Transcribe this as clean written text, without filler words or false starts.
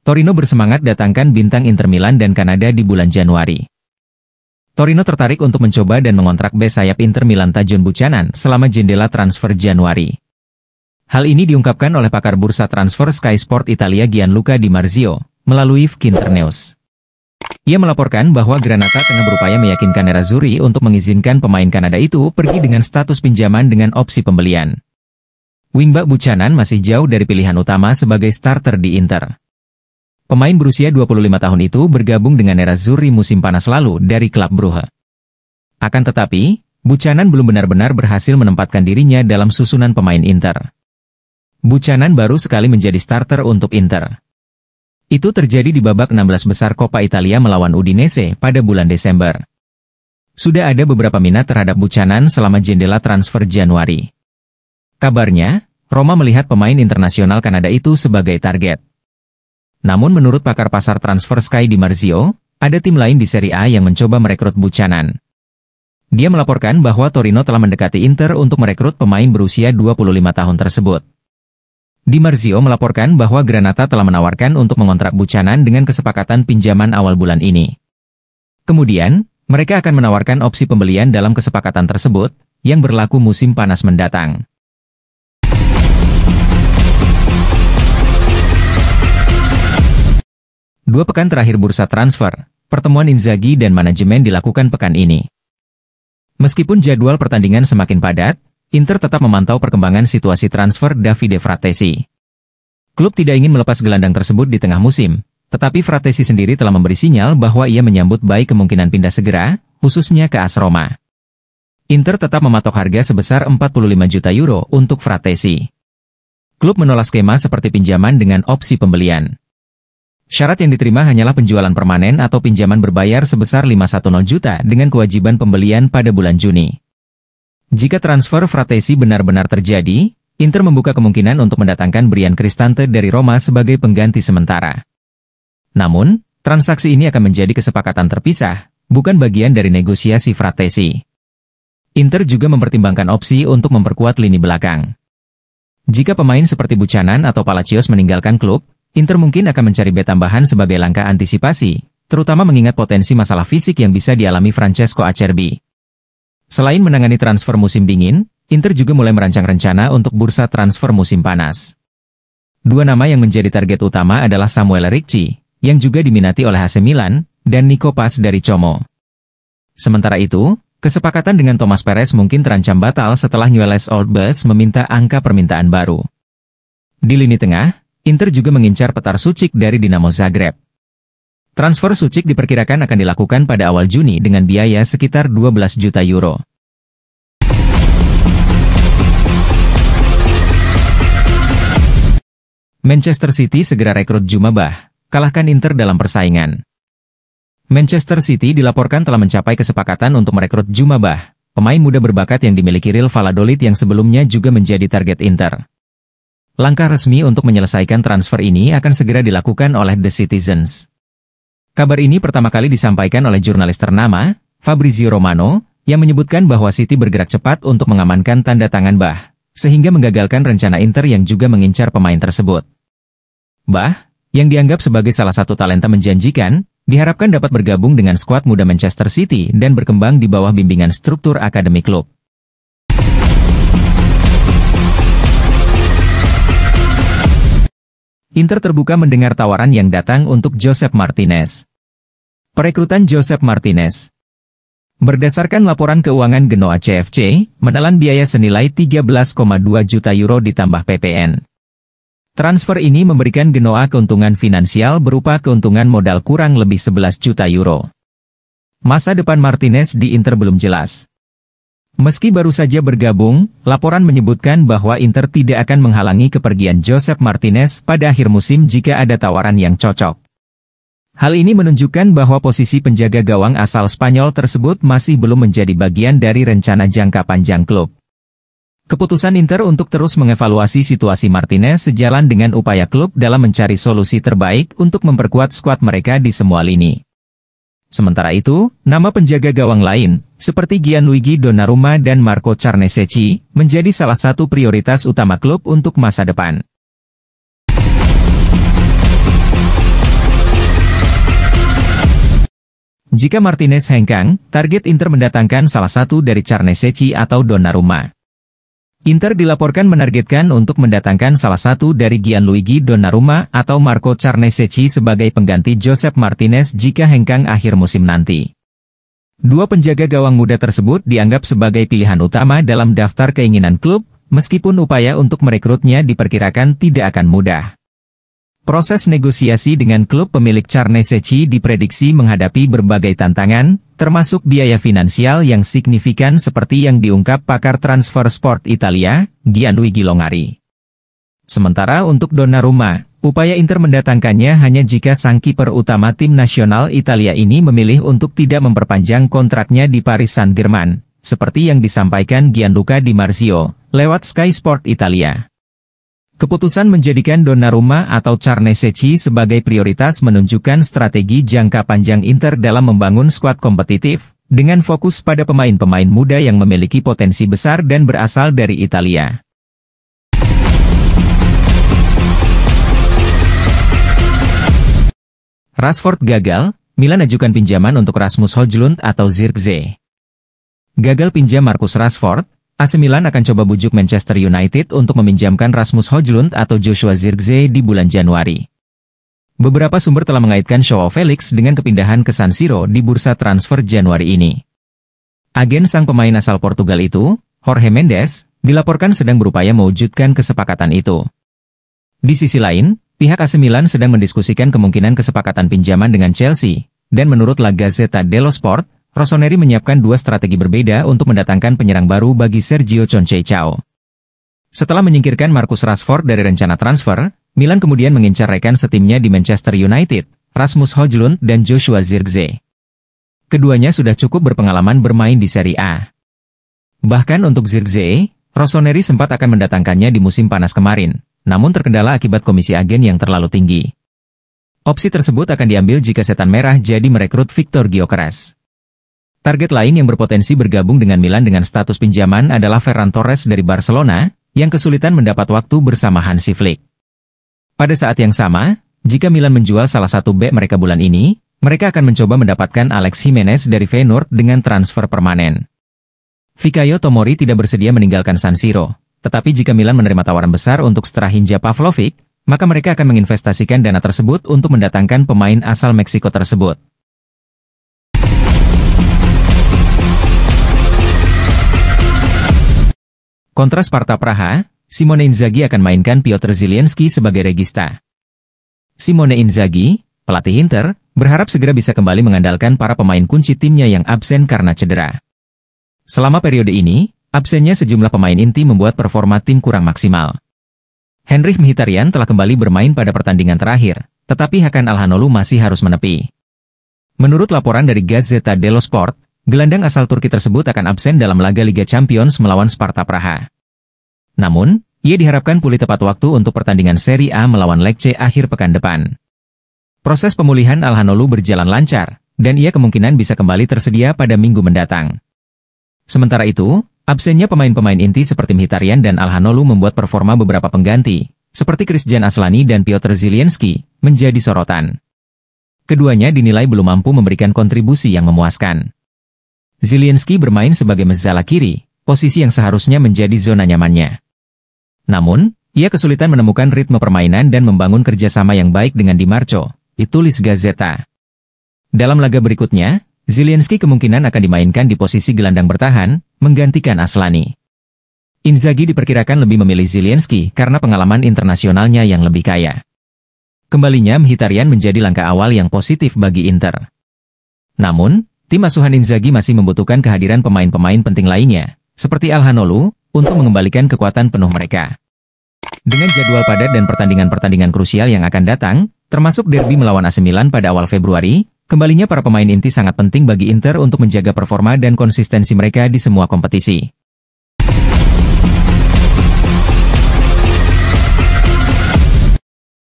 Torino bersemangat datangkan bintang Inter Milan dan Kanada di bulan Januari. Torino tertarik untuk mencoba dan mengontrak bek sayap Inter Milan Tajon Buchanan selama jendela transfer Januari. Hal ini diungkapkan oleh pakar bursa transfer Sky Sport Italia Gianluca Di Marzio melalui Finternews. Ia melaporkan bahwa Granata tengah berupaya meyakinkan Nerazzurri untuk mengizinkan pemain Kanada itu pergi dengan status pinjaman dengan opsi pembelian. Wingback Buchanan masih jauh dari pilihan utama sebagai starter di Inter. Pemain berusia 25 tahun itu bergabung dengan Nerazzurri musim panas lalu dari klub Brugge. Akan tetapi, Buchanan belum benar-benar berhasil menempatkan dirinya dalam susunan pemain Inter. Buchanan baru sekali menjadi starter untuk Inter. Itu terjadi di babak 16 besar Coppa Italia melawan Udinese pada bulan Desember. Sudah ada beberapa minat terhadap Buchanan selama jendela transfer Januari. Kabarnya, Roma melihat pemain internasional Kanada itu sebagai target. Namun menurut pakar pasar transfer Sky Di Marzio, ada tim lain di Serie A yang mencoba merekrut Buchanan. Dia melaporkan bahwa Torino telah mendekati Inter untuk merekrut pemain berusia 25 tahun tersebut. Di Marzio melaporkan bahwa Granata telah menawarkan untuk mengontrak Buchanan dengan kesepakatan pinjaman awal bulan ini. Kemudian, mereka akan menawarkan opsi pembelian dalam kesepakatan tersebut, yang berlaku musim panas mendatang. Dua pekan terakhir bursa transfer, pertemuan Inzaghi dan manajemen dilakukan pekan ini. Meskipun jadwal pertandingan semakin padat, Inter tetap memantau perkembangan situasi transfer Davide Frattesi. Klub tidak ingin melepas gelandang tersebut di tengah musim, tetapi Frattesi sendiri telah memberi sinyal bahwa ia menyambut baik kemungkinan pindah segera, khususnya ke AS Roma. Inter tetap mematok harga sebesar 45 juta euro untuk Frattesi. Klub menolak skema seperti pinjaman dengan opsi pembelian. Syarat yang diterima hanyalah penjualan permanen atau pinjaman berbayar sebesar 510 juta dengan kewajiban pembelian pada bulan Juni. Jika transfer Frattesi benar-benar terjadi, Inter membuka kemungkinan untuk mendatangkan Brian Cristante dari Roma sebagai pengganti sementara. Namun, transaksi ini akan menjadi kesepakatan terpisah, bukan bagian dari negosiasi Frattesi. Inter juga mempertimbangkan opsi untuk memperkuat lini belakang. Jika pemain seperti Buchanan atau Palacios meninggalkan klub, Inter mungkin akan mencari bek tambahan sebagai langkah antisipasi, terutama mengingat potensi masalah fisik yang bisa dialami Francesco Acerbi. Selain menangani transfer musim dingin, Inter juga mulai merancang rencana untuk bursa transfer musim panas. Dua nama yang menjadi target utama adalah Samuel Ricci, yang juga diminati oleh AC Milan, dan Nico Paz dari Como. Sementara itu, kesepakatan dengan Thomas Perez mungkin terancam batal setelah Newell's Old Boys meminta angka permintaan baru. Di lini tengah, Inter juga mengincar Petar Sucic dari Dinamo Zagreb. Transfer Sucic diperkirakan akan dilakukan pada awal Juni dengan biaya sekitar 12 juta euro. Manchester City segera rekrut Djouma Bah, kalahkan Inter dalam persaingan. Manchester City dilaporkan telah mencapai kesepakatan untuk merekrut Djouma Bah, pemain muda berbakat yang dimiliki Real Valladolid yang sebelumnya juga menjadi target Inter. Langkah resmi untuk menyelesaikan transfer ini akan segera dilakukan oleh The Citizens. Kabar ini pertama kali disampaikan oleh jurnalis ternama, Fabrizio Romano, yang menyebutkan bahwa City bergerak cepat untuk mengamankan tanda tangan Bah, sehingga menggagalkan rencana Inter yang juga mengincar pemain tersebut. Bah, yang dianggap sebagai salah satu talenta menjanjikan, diharapkan dapat bergabung dengan skuad muda Manchester City dan berkembang di bawah bimbingan struktur akademi klub. Inter terbuka mendengar tawaran yang datang untuk Josep Martinez. Perekrutan Josep Martinez. Berdasarkan laporan keuangan Genoa CFC, menelan biaya senilai 13,2 juta euro ditambah PPN. Transfer ini memberikan Genoa keuntungan finansial berupa keuntungan modal kurang lebih 11 juta euro. Masa depan Martinez di Inter belum jelas. Meski baru saja bergabung, laporan menyebutkan bahwa Inter tidak akan menghalangi kepergian Josep Martinez pada akhir musim jika ada tawaran yang cocok. Hal ini menunjukkan bahwa posisi penjaga gawang asal Spanyol tersebut masih belum menjadi bagian dari rencana jangka panjang klub. Keputusan Inter untuk terus mengevaluasi situasi Martinez sejalan dengan upaya klub dalam mencari solusi terbaik untuk memperkuat skuad mereka di semua lini. Sementara itu, nama penjaga gawang lain, seperti Gianluigi Donnarumma dan Marco Carnesecchi, menjadi salah satu prioritas utama klub untuk masa depan. Jika Martinez hengkang, target Inter mendatangkan salah satu dari Carnesecchi atau Donnarumma. Inter dilaporkan menargetkan untuk mendatangkan salah satu dari Gianluigi Donnarumma atau Marco Carnesecchi sebagai pengganti Josep Martinez jika hengkang akhir musim nanti. Dua penjaga gawang muda tersebut dianggap sebagai pilihan utama dalam daftar keinginan klub, meskipun upaya untuk merekrutnya diperkirakan tidak akan mudah. Proses negosiasi dengan klub pemilik Carnesecchi diprediksi menghadapi berbagai tantangan, termasuk biaya finansial yang signifikan seperti yang diungkap pakar transfer sport Italia, Gianluigi Longari. Sementara untuk Donnarumma, upaya Inter mendatangkannya hanya jika sang kiper utama tim nasional Italia ini memilih untuk tidak memperpanjang kontraknya di Paris Saint-Germain, seperti yang disampaikan Gianluca Di Marzio, lewat Sky Sport Italia. Keputusan menjadikan Donnarumma atau Carnesecchi sebagai prioritas menunjukkan strategi jangka panjang Inter dalam membangun skuad kompetitif, dengan fokus pada pemain-pemain muda yang memiliki potensi besar dan berasal dari Italia. Rashford gagal, Milan ajukan pinjaman untuk Rasmus Højlund atau Zirkzee. Gagal pinjam Marcus Rashford, AC Milan akan coba bujuk Manchester United untuk meminjamkan Rasmus Højlund atau Joshua Zirkzee di bulan Januari. Beberapa sumber telah mengaitkan Joao Felix dengan kepindahan ke San Siro di bursa transfer Januari ini. Agen sang pemain asal Portugal itu, Jorge Mendes, dilaporkan sedang berupaya mewujudkan kesepakatan itu. Di sisi lain, pihak AC Milan sedang mendiskusikan kemungkinan kesepakatan pinjaman dengan Chelsea, dan menurut La Gazzetta dello Sport, Rossoneri menyiapkan dua strategi berbeda untuk mendatangkan penyerang baru bagi Sergio Conceição. Setelah menyingkirkan Marcus Rashford dari rencana transfer, Milan kemudian mengincar rekan setimnya di Manchester United, Rasmus Højlund dan Joshua Zirkzee. Keduanya sudah cukup berpengalaman bermain di Serie A. Bahkan untuk Zirkzee, Rossoneri sempat akan mendatangkannya di musim panas kemarin, namun terkendala akibat komisi agen yang terlalu tinggi. Opsi tersebut akan diambil jika Setan Merah jadi merekrut Victor Gyökeres. Target lain yang berpotensi bergabung dengan Milan dengan status pinjaman adalah Ferran Torres dari Barcelona, yang kesulitan mendapat waktu bersama Hansi Flick. Pada saat yang sama, jika Milan menjual salah satu bek mereka bulan ini, mereka akan mencoba mendapatkan Alex Jimenez dari Feyenoord dengan transfer permanen. Fikayo Tomori tidak bersedia meninggalkan San Siro, tetapi jika Milan menerima tawaran besar untuk Strahinja Pavlovic, maka mereka akan menginvestasikan dana tersebut untuk mendatangkan pemain asal Meksiko tersebut. Kontra Sparta Praha, Simone Inzaghi akan mainkan Piotr Zielinski sebagai regista. Simone Inzaghi, pelatih Inter, berharap segera bisa kembali mengandalkan para pemain kunci timnya yang absen karena cedera. Selama periode ini, absennya sejumlah pemain inti membuat performa tim kurang maksimal. Henrikh Mkhitaryan telah kembali bermain pada pertandingan terakhir, tetapi Hakan Çalhanoğlu masih harus menepi. Menurut laporan dari Gazzetta dello Sport, gelandang asal Turki tersebut akan absen dalam laga Liga Champions melawan Sparta Praha. Namun, ia diharapkan pulih tepat waktu untuk pertandingan Serie A melawan Lecce akhir pekan depan. Proses pemulihan Çalhanoğlu berjalan lancar, dan ia kemungkinan bisa kembali tersedia pada minggu mendatang. Sementara itu, absennya pemain-pemain inti seperti Mkhitaryan dan Çalhanoğlu membuat performa beberapa pengganti, seperti Christian Aslani dan Piotr Zielinski, menjadi sorotan. Keduanya dinilai belum mampu memberikan kontribusi yang memuaskan. Zielinski bermain sebagai mezala kiri, posisi yang seharusnya menjadi zona nyamannya. Namun, ia kesulitan menemukan ritme permainan dan membangun kerjasama yang baik dengan Di Marco, ditulis Gazzetta. Dalam laga berikutnya, Zielinski kemungkinan akan dimainkan di posisi gelandang bertahan, menggantikan Aslani. Inzaghi diperkirakan lebih memilih Zielinski karena pengalaman internasionalnya yang lebih kaya. Kembalinya Mkhitaryan menjadi langkah awal yang positif bagi Inter. Namun, tim asuhan Inzaghi masih membutuhkan kehadiran pemain-pemain penting lainnya, seperti Çalhanoğlu, untuk mengembalikan kekuatan penuh mereka. Dengan jadwal padat dan pertandingan-pertandingan krusial yang akan datang, termasuk derby melawan AC Milan pada awal Februari, kembalinya para pemain inti sangat penting bagi Inter untuk menjaga performa dan konsistensi mereka di semua kompetisi.